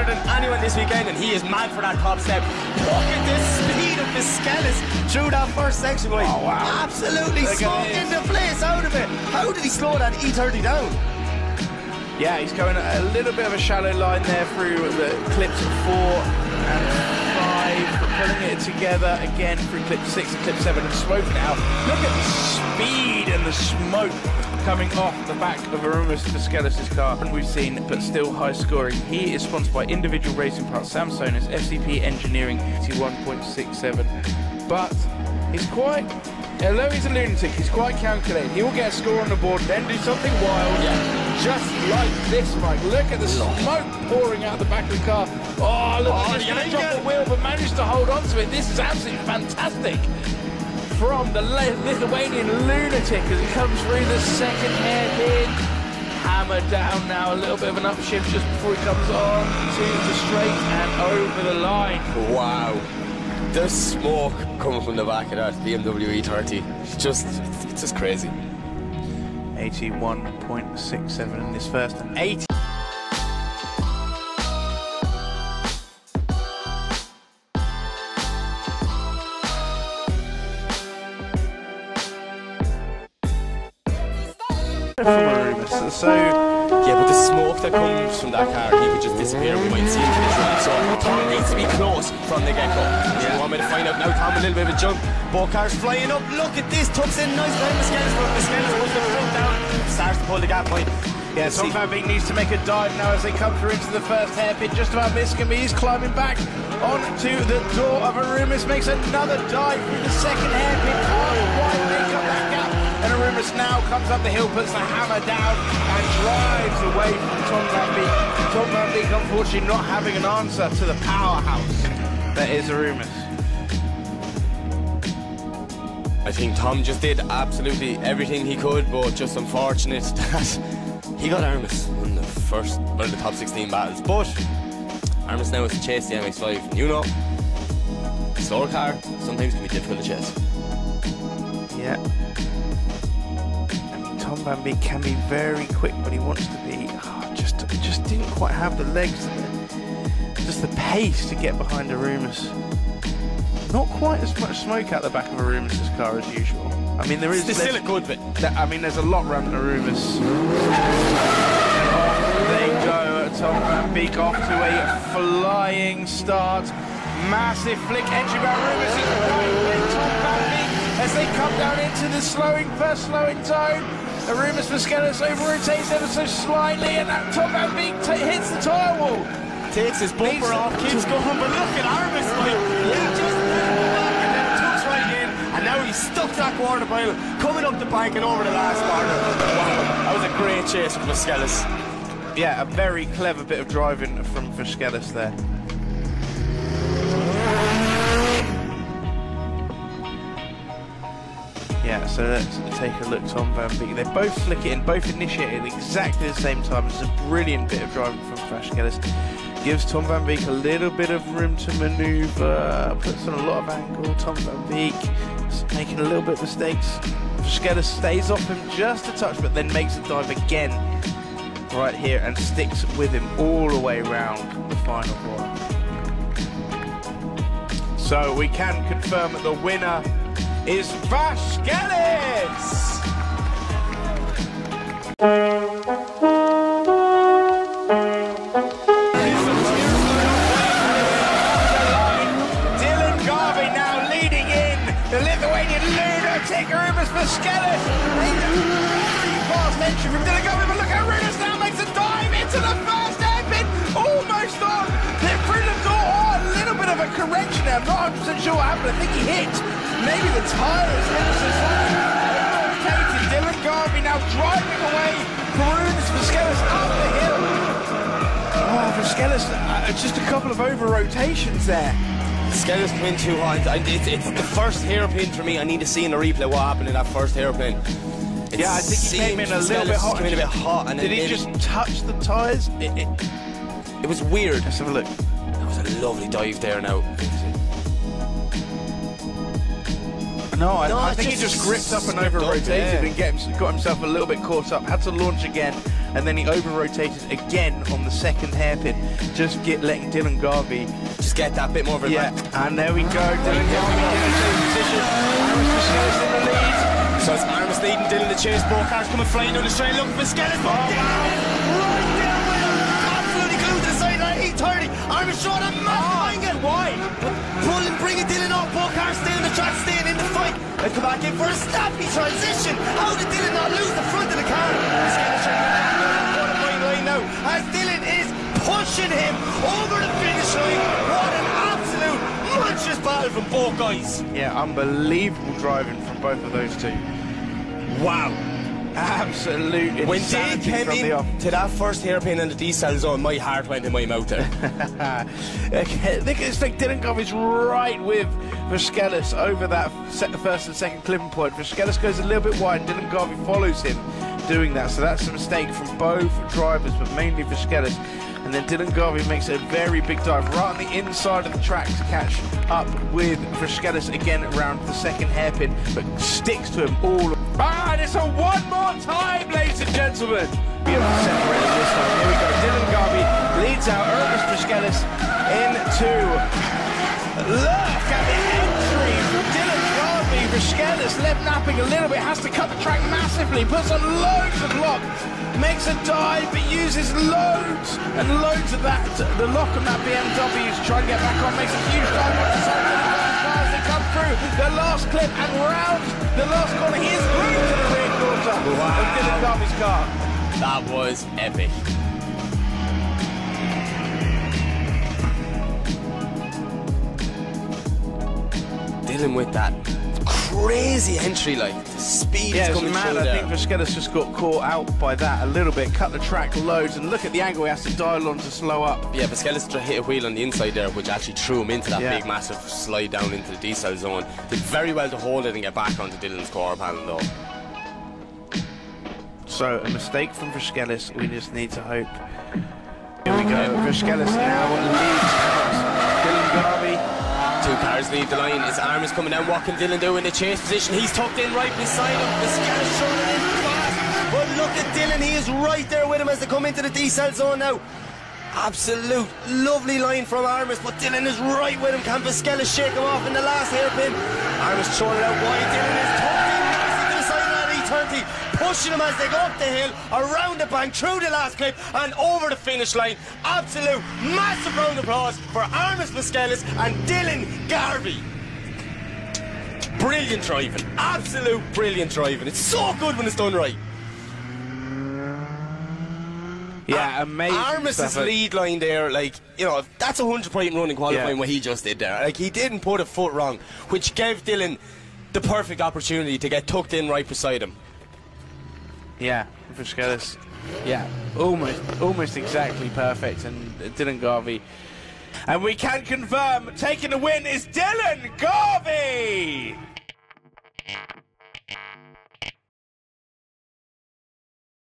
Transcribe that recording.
faster than anyone this weekend, and he is mad for that top step. Look at the speed of Vaskelis through that first section, boy. Oh, wow. Absolutely smoking the place out of it. How did he slow that E30 down? Yeah, he's going a little bit of a shallow line there through the clips 4 and 5, pulling it together again through clip 6 and clip 7 and smoking it out. Look at the speed and the smoke coming off the back of Aurimas Vaškelis' car. And we've seen, but still high scoring. He is sponsored by individual racing parts, Samson's FCP Engineering 81.67. But he's quite, although he's a lunatic, he's quite calculated. He will get a score on the board, then do something wild. Yeah. Just like this, Mike. Look at the smoke pouring out the back of the car. Oh, look, he's going to drop the wheel, but managed to hold on to it. This is absolutely fantastic from the Lithuanian lunatic as he comes through the second hairpin. Hammered down now, a little bit of an upshift just before he comes on to the straight and over the line. Wow. There's smoke coming from the back of that BMW E30. It's just crazy. 81.67 in this first and 80. So yeah, but the smoke that comes from that car, he could just disappear. We might see him finish running. So Tom needs to be close from the get-go. Yeah. You want me to find out now? Tom, a little bit of a jump. Both cars flying up. Look at this. Tucks in nice behind Vaskelis, but Vaskelis puts the front down. Starts to pull the gap point. Yeah, Tom Van Beek needs to make a dive now as they come through into the first hairpin. Just about missing him. He's climbing back onto the door of Aurimas. Makes another dive through the second hairpin. Oh, wide make up that gap. And Aurimas now comes up the hill, puts the hammer down and drives away from Tom Van Beek. Tom Van Beek, unfortunately, not having an answer to the powerhouse that is Aurimas. I think Tom just did absolutely everything he could, but just unfortunate that he got Aurimas in the first, one of the top 16 battles. But Aurimas now has to chase the MX-5. And you know, a slower car sometimes can be difficult to chase. Yeah. Tom Van Beek can be very quick when he wants to be. Oh, just didn't quite have the legs, just the pace to get behind Aurimas. Not quite as much smoke out the back of Aurimas' car as usual. I mean, there is still a good bit. I mean, there's a lot around Aurimas. And off they go. Tom Van Beek off to a flying start. Massive flick entry by Aurimas. He's right with Tom Van Beek as they come down into the first slowing zone. Aurimas Vaškelis over-rotates ever so slightly, and that Tom Van Beek hits the tyre wall. Takes his bumper off, keeps going, but look at Aurimas, like, he just and then tucks right in, and now he's stuck to that quarter mile, coming up the bank and over the last corner. Wow, that was a great chase from Vaskelis. Yeah, a very clever bit of driving from Vaškelis there. Yeah, so let's take a look. Tom Van Beek. They both flick it in, both initiate it at exactly the same time. It's a brilliant bit of driving from Vaškelis. Gives Tom Van Beek a little bit of room to manoeuvre, puts on a lot of angle. Tom Van Beek making a little bit of mistakes. Vaškelis stays off him just a touch, but then makes a dive again right here and sticks with him all the way round the final corner. So we can confirm that the winner is Vaškelis! Aurimas Vaškelis made a very fast entry from Dylan Garvey, but look at Aurimas now makes a dive into the first hairpin, almost on. They're through the door. Oh, a little bit of a correction there. I'm not 100% sure what happened. I think he hit maybe the tyres. Overrotated. Dylan Garvey now driving away from Aurimas Vaškelis up the hill. Oh, Vaškelis, just a couple of over rotations there. Vaskelis came in too hot. It's the first hairpin for me. I need to see in the replay what happened in that first hairpin. Yeah, I think he came in a little bit hot. Came in a bit hot, and did he just touch the tyres? It was weird. Let's have a look. That was a lovely dive there now. No, I think he just gripped up and over rotated and got himself a little bit caught up. Had to launch again. and then he over-rotated again on the second hairpin, just letting Dylan Garvey just get that bit more of a and there we go, Dylan Garvey in the same position, Aurimas Vaškelis in the lead. So it's Aurimas leading Dylan the chase, both cars coming flying down the straight, looking for Vaškelis, but right there with him, absolutely glued to the side of E30, Aurimas showing a massive angle, wide, pull and bring it Dylan off, both cars staying in the track, staying in the fight. Let's come back in for a snappy transition. How did Dylan not lose the front of the car? Vaškelis trying to get the quarterfinal line now as Dylan is pushing him over the finish line. What an absolute monstrous battle from both guys. Yeah, unbelievable driving from both of those two. Wow. Absolute when insanity they came from the off. to that first hairpin in the Teeside zone, my heart went in my mouth there. It's like Dylan Garvey's right with Vaškelis over that first and second clipping point. Vaškelis goes a little bit wide, Dylan Garvey follows him doing that, so that's a mistake from both drivers, but mainly Vaškelis. And then Dylan Garvey makes a very big dive right on the inside of the track to catch up with Vaškelis again around the second hairpin, but sticks to him all. And it's a one more time, ladies and gentlemen. Be able to separate him this time. Here we go. Dylan Garvey leads out Aurimas Vaškelis into. Look at the entry from Dylan Garvey. Vaškelis left napping a little bit, has to cut the track massively, puts on loads of lock, makes a dive, but uses loads and loads of that, the lock on that BMW to try and get back on, makes a huge dive off the side of the cars that come through the last clip and round the last corner. He is through to the rear quarter of Dylan Garvey's car. That was epic. Dylan with that crazy entry, like the speed is coming mad. through I there. think Vaškelis just got caught out by that a little bit, cut the track loads, and look at the angle he has to dial on to slow up. Yeah, Vaškelis hit a wheel on the inside there, which actually threw him into that big, massive slide down into the Teeside zone. Did very well to hold it and get back onto Dylan's core panel, though. So, a mistake from Vaškelis, we just need to hope. Here we go, Vaškelis now leads out Dylan Garvey. Two cars leave the line. It's Aurimas coming down. What can Dylan do in the chase position? He's tucked in right beside him. Vaškelis showing it in fast. But look at Dylan. He is right there with him as they come into the Teeside zone now. Absolute lovely line from Aurimas, but Dylan is right with him. Can Vaškelis shake him off in the last hairpin? Aurimas throwing it out wide. Dylan is tucked in nicely to the side of that E30, pushing him as they go up the hill, around the bank, through the last clip, and over the finish line. Absolute massive round of applause for Aurimas Vaškelis and Dylan Garvey. Brilliant driving. Absolute brilliant driving. It's so good when it's done right. Yeah, amazing. Aurimas' lead line there, like, you know, that's 100 point run in qualifying what he just did there. Like, he didn't put a foot wrong, which gave Dylan the perfect opportunity to get tucked in right beside him. Yeah, Vaškelis. Yeah, almost exactly perfect. And Dylan Garvey. And we can confirm, taking the win is Dylan Garvey!